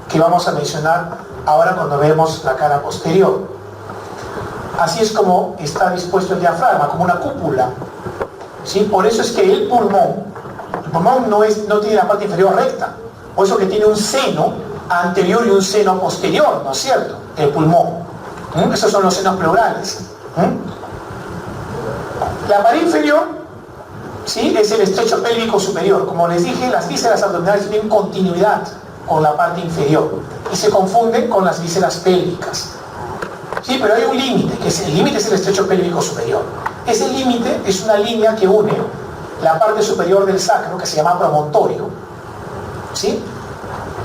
que vamos a mencionar ahora cuando vemos la cara posterior. Así es como está dispuesto el diafragma, como una cúpula, ¿sí? Por eso es que el pulmón no tiene la parte inferior recta, por eso que tiene un seno anterior y un seno posterior, ¿no es cierto?, el pulmón. Esos son los senos pleurales. La pared inferior, ¿sí?, es el estrecho pélvico superior. Como les dije, las vísceras abdominales tienen continuidad con la parte inferior y se confunden con las vísceras pélvicas. Sí, pero hay un límite, el límite es el estrecho pélvico superior. Ese límite es una línea que une la parte superior del sacro, que se llama promontorio, ¿sí?,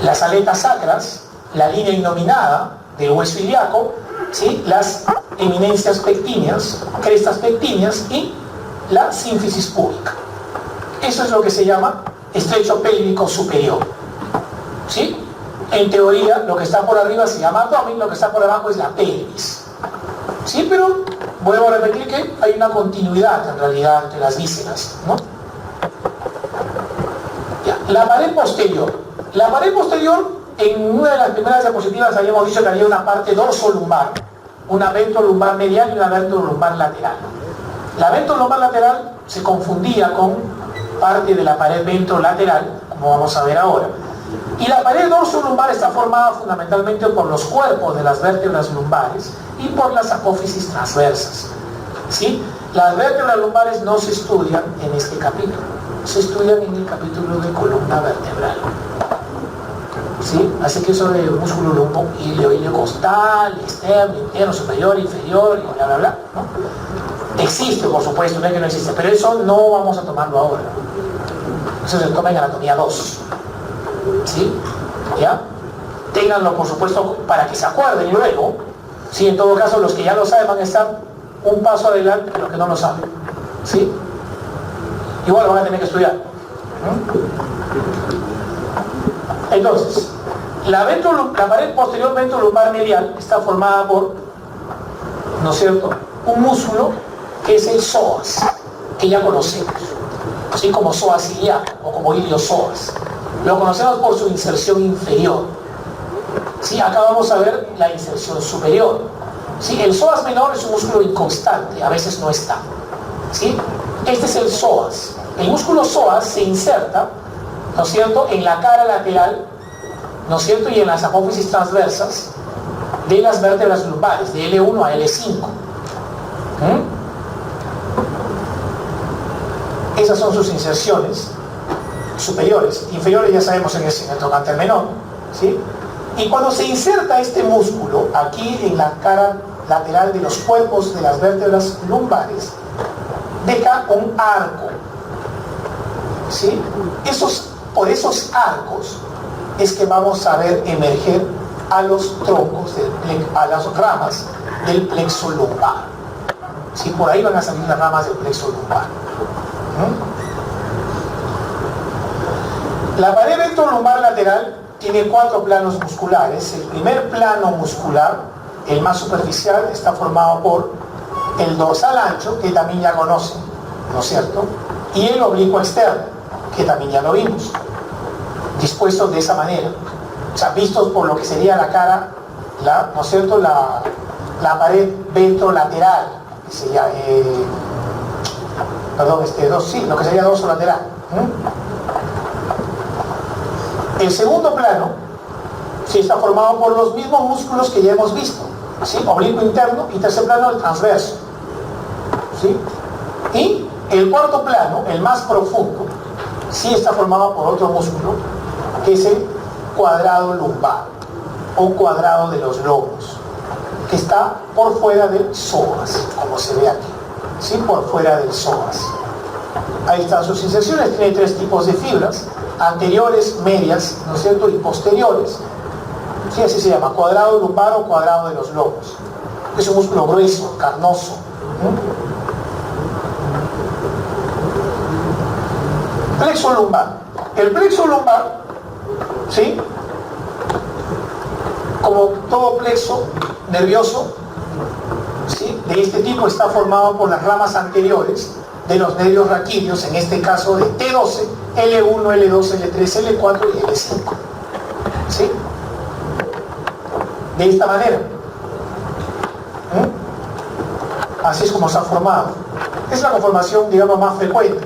las aletas sacras, la línea innominada del hueso ilíaco, ¿sí?, las eminencias pectíneas, crestas pectíneas y la sínfisis púbica. Eso es lo que se llama estrecho pélvico superior, ¿sí? En teoría, lo que está por arriba se llama abdomen, lo que está por abajo es la pelvis, ¿sí? Pero vuelvo a repetir que hay una continuidad en realidad entre las vísceras, ¿no? Ya. La pared posterior en una de las primeras diapositivas habíamos dicho que había una parte dorsolumbar, una ventrolumbar medial y una ventrolumbar lateral. La ventrolumbar lateral se confundía con parte de la pared ventrolateral, como vamos a ver ahora. Y la pared dorsolumbar está formada fundamentalmente por los cuerpos de las vértebras lumbares y por las apófisis transversas. ¿Sí? Las vértebras lumbares no se estudian en este capítulo, se estudian en el capítulo de columna vertebral. ¿Sí? Así que eso de músculo lumbo, ilio costal, externo, interno, superior, inferior, y bla, bla, bla, ¿no? Existe, por supuesto, no es que no existe, pero eso no vamos a tomarlo ahora. Eso se toma en anatomía 2. ¿Sí? ¿Ya? Ténganlo, por supuesto, para que se acuerden luego. ¿Sí? En todo caso, los que ya lo saben van a estar un paso adelante de los que no lo saben. ¿Sí? Igual lo van a tener que estudiar. Entonces, la pared posterior ventrolumbar medial está formada por, ¿no es cierto?, un músculo que es el psoas, que ya conocemos, así como psoas ilíaco o como iliosoas. Lo conocemos por su inserción inferior. ¿Sí? Acá vamos a ver la inserción superior. ¿Sí? El psoas menor es un músculo inconstante, a veces no está. ¿Sí? Este es el psoas. El músculo psoas se inserta, ¿no es cierto?, en la cara lateral, ¿no es cierto?, y en las apófisis transversas de las vértebras lumbares, de L1 a L5. Esas son sus inserciones superiores. Inferiores ya sabemos en el trocánter menor. ¿Sí? Y cuando se inserta este músculo aquí en la cara lateral de los cuerpos de las vértebras lumbares, deja un arco. ¿Sí? Por esos arcos es que vamos a ver emerger a los troncos, a las ramas del plexo lumbar. ¿Sí? Por ahí van a salir las ramas del plexo lumbar. La pared ventrolumbar lateral tiene 4 planos musculares. El primer plano muscular, el más superficial, está formado por el dorsal ancho, que también ya conocen, ¿no es cierto?, y el oblicuo externo, que también ya lo vimos, dispuestos de esa manera, o sea, vistos por lo que sería la cara, ¿no es cierto?, la pared ventrolateral, que sería, lo que sería dorsolateral. El segundo plano sí está formado por los mismos músculos que ya hemos visto, ¿sí?, oblicuo interno, y tercer plano el transverso. ¿Sí? Y el cuarto plano, el más profundo, sí está formado por otro músculo, que es el cuadrado lumbar, o cuadrado de los lomos, que está por fuera del psoas, como se ve aquí. ¿Sí? Por fuera del psoas. Ahí están sus inserciones. Tiene 3 tipos de fibras: anteriores, medias, ¿no es cierto?, y posteriores. Sí, así se llama, cuadrado lumbar o cuadrado de los lomos. Es un músculo grueso, carnoso. Plexo lumbar. El plexo lumbar, ¿sí?, como todo plexo nervioso, ¿sí?, de este tipo, está formado por las ramas anteriores de los nervios raquídeos, en este caso de T12, L1, L2, L3, L4 y L5. ¿Sí? De esta manera. Así es como se ha formado. Es la conformación, digamos, más frecuente.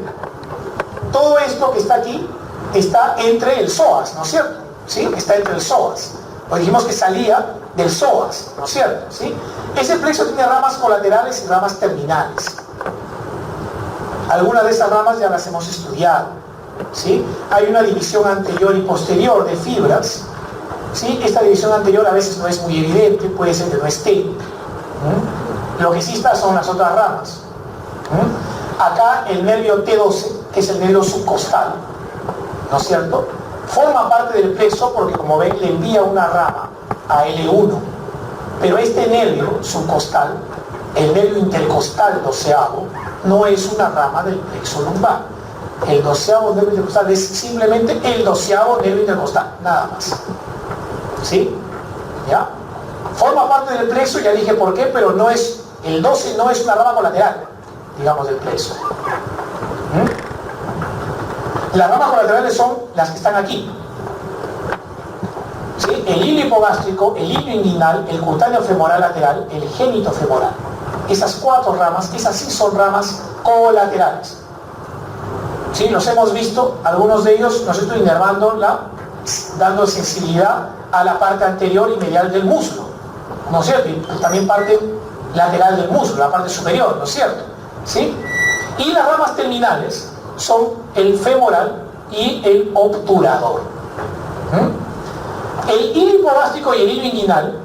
Todo esto que está aquí está entre el psoas, ¿no es cierto? ¿Sí? Está entre el psoas. O dijimos que salía del psoas, ¿no es cierto? ¿Sí? Ese plexo tiene ramas colaterales y ramas terminales. Algunas de esas ramas ya las hemos estudiado. ¿Sí? Hay una división anterior y posterior de fibras. ¿Sí? Esta división anterior a veces no es muy evidente, puede ser que no esté. Lo que sí está son las otras ramas. Acá el nervio T12, que es el nervio subcostal, ¿no es cierto?, forma parte del plexo porque, como ven, le envía una rama a L1. Pero este nervio subcostal, el nervio intercostal doceavo, no es una rama del plexo lumbar. El 12º nervio intercostal es simplemente el 12º nervio intercostal, nada más. ¿Sí? ¿Ya? Forma parte del plexo, ya dije por qué, pero no es, el 12 no es una rama colateral, digamos, del plexo. Las ramas colaterales son las que están aquí. ¿sí? El hilo hipogástrico, el hilo inguinal, el cutáneo femoral lateral, el génito femoral. Esas 4 ramas, esas sí son ramas colaterales. ¿Sí? Los hemos visto, algunos de ellos nos estoy inervando, dando sensibilidad a la parte anterior y medial del muslo, ¿no es cierto? Y también parte lateral del muslo, la parte superior, ¿no es cierto? ¿Sí? Y las ramas terminales son el femoral y el obturador. El hilo hipogástrico y el hilo inguinal,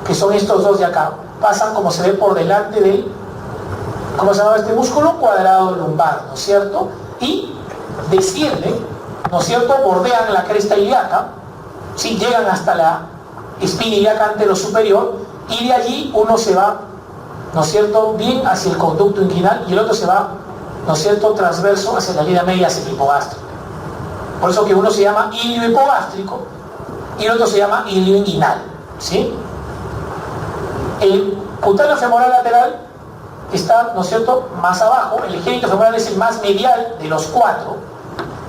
que son estos dos de acá, pasan, como se ve, por delante del, ¿cómo se llama este músculo? Cuadrado lumbar, ¿no es cierto? Y descienden, ¿no es cierto? Bordean la cresta ilíaca, ¿sí? Llegan hasta la espina ilíaca antero superior, y de allí uno se va, ¿no es cierto?, bien hacia el conducto inguinal, y el otro se va, ¿no es cierto?, transverso hacia la línea media, hacia el hipogástrico. Por eso que uno se llama hilio hipogástrico y el otro se llama hilio inguinal, ¿sí? El cutáneo femoral lateral está, ¿no es cierto?, más abajo. El génito femoral es el más medial de los 4,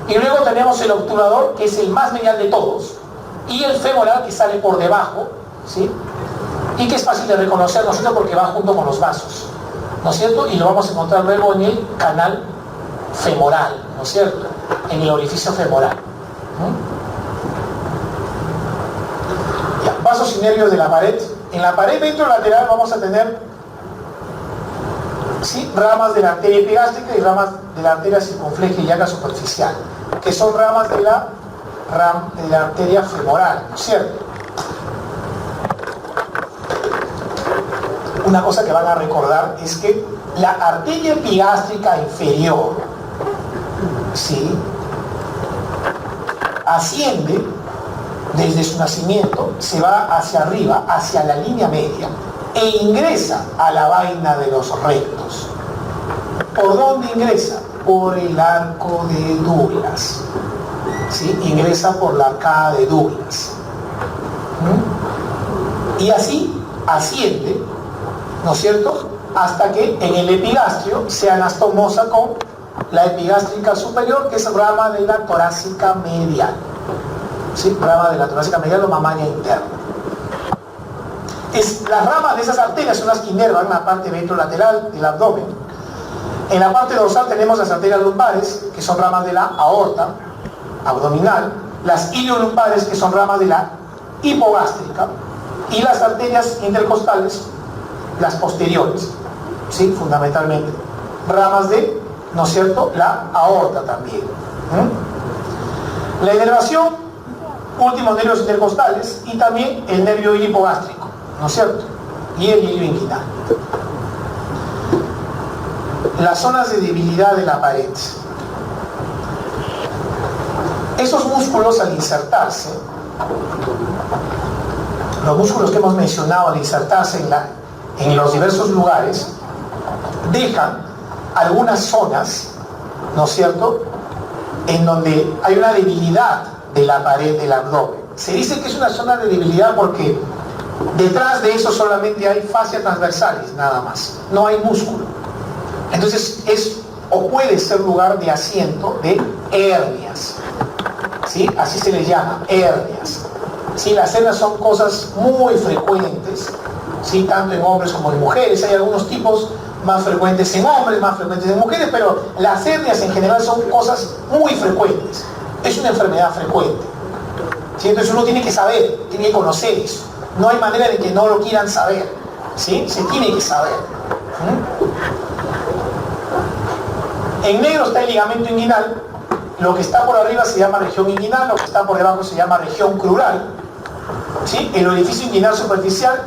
y luego tenemos el obturador, que es el más medial de todos, y el femoral, que sale por debajo, ¿sí?, y que es fácil de reconocer, ¿no es cierto?, porque va junto con los vasos, ¿no es cierto?, y lo vamos a encontrar luego en el canal femoral, ¿no es cierto?, en el orificio femoral. Ya, vasos y nervios de la pared. En la pared ventrolateral vamos a tener, ¿sí?, ramas de la arteria epigástrica y ramas de la arteria circunfleja ilíaca superficial, que son ramas de la arteria femoral, ¿no es cierto? Una cosa que van a recordar es que la arteria epigástrica inferior, ¿sí?, asciende desde su nacimiento, se va hacia arriba, hacia la línea media, e ingresa a la vaina de los rectos. ¿Por dónde ingresa? Por el arco de Douglas, ¿sí? Ingresa por la arcada de Douglas. Y así asciende, ¿no es cierto?, hasta que en el epigastrio se anastomosa con la epigástrica superior, que es rama de la torácica medial. ¿Sí? Rama de la torácica medial o mamaria interna. Las ramas de esas arterias son las que inervan la parte ventrolateral del abdomen. En la parte dorsal tenemos las arterias lumbares, que son ramas de la aorta abdominal, las iliolumbares, que son ramas de la hipogástrica, y las arterias intercostales, las posteriores, ¿sí?, fundamentalmente ramas de, ¿no es cierto?, la aorta también. La inervación, últimos nervios intercostales, y también el nervio hipogástrico, ¿no es cierto?, y el hilio inguinal. Las zonas de debilidad de la pared. Esos músculos, al insertarse, los músculos que hemos mencionado, al insertarse en los diversos lugares, dejan algunas zonas, ¿no es cierto?, en donde hay una debilidad de la pared del abdomen. Se dice que es una zona de debilidad porque detrás de eso solamente hay fascia transversalis, nada más, no hay músculo. Entonces es o puede ser lugar de asiento de hernias, ¿sí? Así se les llama, hernias. ¿Sí? Las hernias son cosas muy frecuentes, ¿sí?, tanto en hombres como en mujeres. Hay algunos tipos más frecuentes en hombres, más frecuentes en mujeres, pero las hernias en general son cosas muy frecuentes. Es una enfermedad frecuente, ¿sí? Entonces uno tiene que saber, tiene que conocer eso. No hay manera de que no lo quieran saber, ¿sí? Se tiene que saber. En negro está el ligamento inguinal. Lo que está por arriba se llama región inguinal, lo que está por debajo se llama región crural, ¿sí? El orificio inguinal superficial,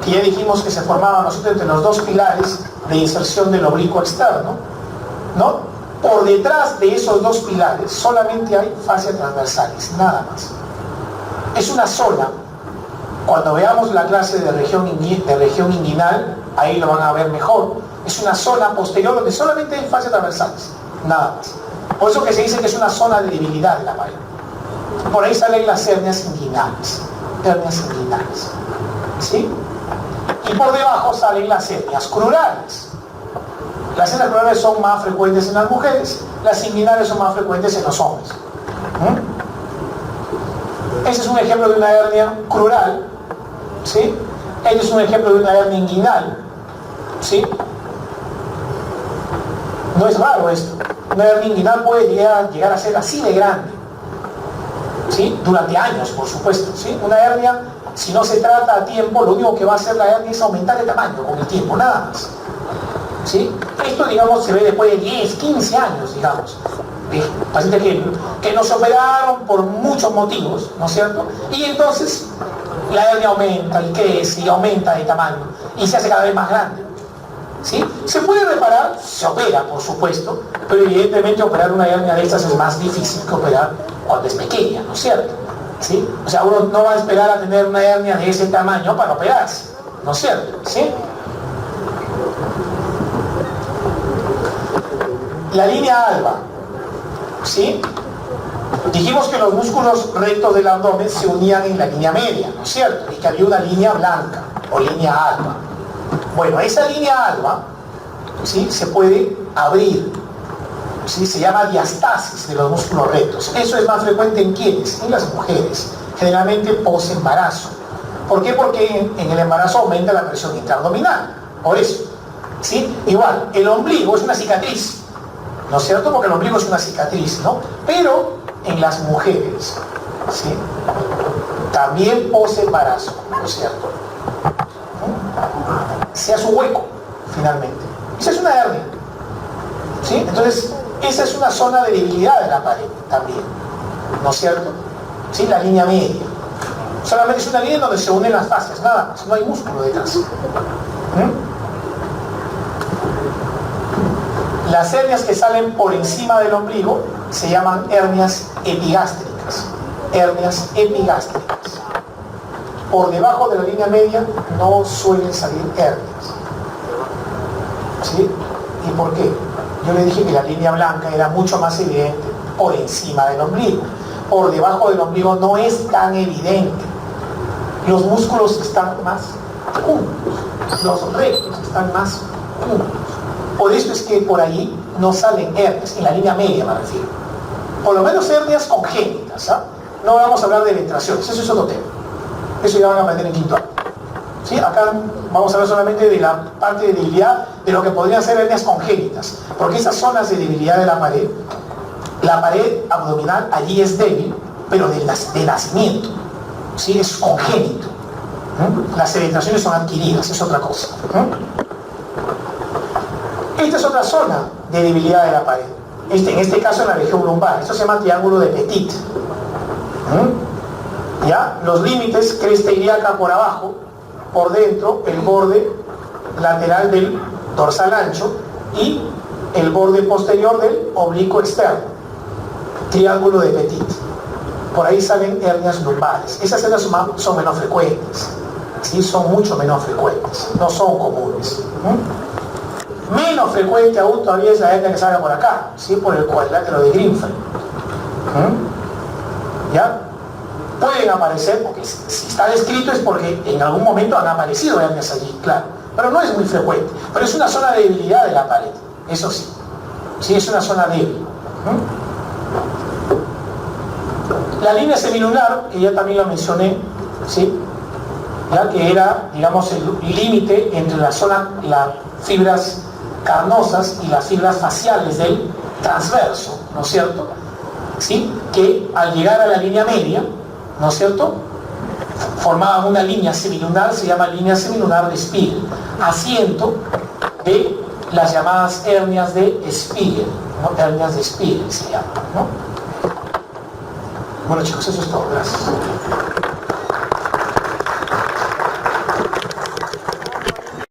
que ya dijimos que se formaba nosotros entre los dos pilares de inserción del oblicuo externo, ¿no? Por detrás de esos dos pilares solamente hay fascia transversalis, nada más. Es una zona, cuando veamos la clase de región inguinal, ahí lo van a ver mejor, es una zona posterior donde solamente hay fascia transversalis, nada más. Por eso que se dice que es una zona de debilidad de la pared. Por ahí salen las hernias inguinales, ¿sí? Y por debajo salen las hernias crurales. Las hernias crurales son más frecuentes en las mujeres, las inguinales son más frecuentes en los hombres. Ese es un ejemplo de una hernia crural, ¿sí? Este es un ejemplo de una hernia inguinal, ¿sí? No es raro esto. Una hernia inguinal puede llegar a ser así de grande, ¿sí? Durante años, por supuesto, ¿sí? Una hernia, si no se trata a tiempo, lo único que va a hacer la hernia es aumentar de tamaño con el tiempo, nada más, ¿sí? Esto, digamos, se ve después de 10, 15 años, digamos. Pacientes que no se operaron por muchos motivos, ¿no es cierto? Y entonces la hernia aumenta y crece y aumenta de tamaño y se hace cada vez más grande, ¿sí? Se puede reparar, se opera, por supuesto, pero evidentemente operar una hernia de estas es más difícil que operar cuando es pequeña, ¿no es cierto? ¿Sí? O sea, uno no va a esperar a tener una hernia de ese tamaño para operarse, ¿no es cierto? ¿Sí? La línea alba, ¿sí? Dijimos que los músculos rectos del abdomen se unían en la línea media, ¿no es cierto? Y que había una línea blanca o línea alba. Bueno, esa línea alba, ¿sí?, se puede abrir, ¿sí? Se llama diastasis de los músculos rectos. Eso es más frecuente en ¿quiénes? En las mujeres, generalmente post-embarazo. ¿Por qué? Porque en el embarazo aumenta la presión intraabdominal, por eso, ¿sí? Igual, el ombligo es una cicatriz, ¿no es cierto? Porque el ombligo es una cicatriz, ¿no? Pero en las mujeres, ¿sí?, también post-embarazo, ¿no es cierto?, se hace un hueco, finalmente. Esa es una hernia, ¿sí? Entonces, esa es una zona de debilidad de la pared también, ¿no es cierto? ¿Sí? La línea media. Solamente es una línea donde se unen las fascias, nada más, no hay músculo detrás. Las hernias que salen por encima del ombligo se llaman hernias epigástricas. Hernias epigástricas. Por debajo de la línea media no suelen salir hernias, ¿sí? ¿Y por qué? Yo le dije que la línea blanca era mucho más evidente por encima del ombligo. Por debajo del ombligo no es tan evidente. Los músculos están más juntos, los rectos están más juntos. Por eso es que por ahí no salen hernias, en la línea media me refiero. Por lo menos hernias congénitas, ¿ah? No vamos a hablar de ventraciones, eso es otro tema. Eso ya van a aprender en quinto año, ¿sí? Acá vamos a hablar solamente de la parte de debilidad, de lo que podrían ser hernias congénitas. Porque esas zonas de debilidad de la pared abdominal allí es débil, pero de nacimiento, ¿sí? Es congénito. Las penetraciones son adquiridas, es otra cosa. Esta es otra zona de debilidad de la pared. En este caso en la región lumbar. Esto se llama triángulo de Petit. ¿Ya? Los límites, cresta ilíaca por abajo, por dentro, el borde lateral del dorsal ancho y el borde posterior del oblicuo externo. Triángulo de Petit. Por ahí salen hernias lumbares. Esas hernias son menos frecuentes, ¿sí? Son mucho menos frecuentes, no son comunes. Menos frecuente aún todavía es la hernia que salga por acá, ¿sí? Por el cuadrilátero de Grimfeld. ¿Ya? Pueden aparecer, porque si está descrito es porque en algún momento han aparecido hernias allí, claro, pero no es muy frecuente. Pero es una zona de debilidad de la pared, eso sí. Sí, es una zona débil. La línea semilunar, que ya también lo mencioné, ¿sí?, ya que era, digamos, el límite entre las fibras carnosas y las fibras faciales del transverso, ¿no es cierto? ¿Sí? Que al llegar a la línea media, ¿no es cierto?, formaban una línea semilunar, se llama línea semilunar de Spiegel, asiento de las llamadas hernias de Spiegel, ¿no? Hernias de Spiegel se llaman, ¿no? Bueno, chicos, eso es todo. Gracias.